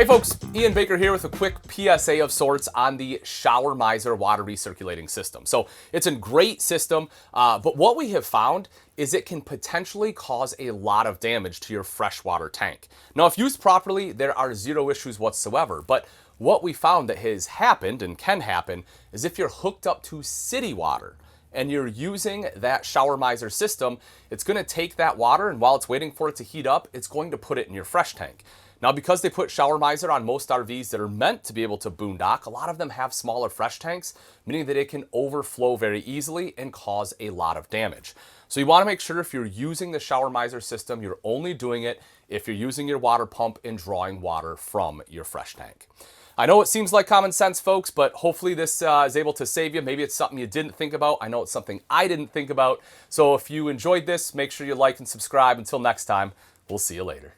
Hey folks, Ian Baker here with a quick PSA of sorts on the Showermi water recirculating system. So it's a great system, but what we have found is it can potentially cause a lot of damage to your freshwater tank. Now, if used properly, there are zero issues whatsoever, but what we found that has happened and can happen is if you're hooked up to city water and you're using that Showermi system, it's going to take that water, and while it's waiting for it to heat up, it's going to put it in your fresh tank. Now, because they put Showermi on most RVs that are meant to be able to boondock, a lot of them have smaller fresh tanks, meaning that it can overflow very easily and cause a lot of damage. So you want to make sure if you're using the Showermi system, you're only doing it if you're using your water pump and drawing water from your fresh tank. I know it seems like common sense, folks, but hopefully this is able to save you. Maybe it's something you didn't think about. I know it's something I didn't think about. So if you enjoyed this, make sure you like and subscribe. Until next time, we'll see you later.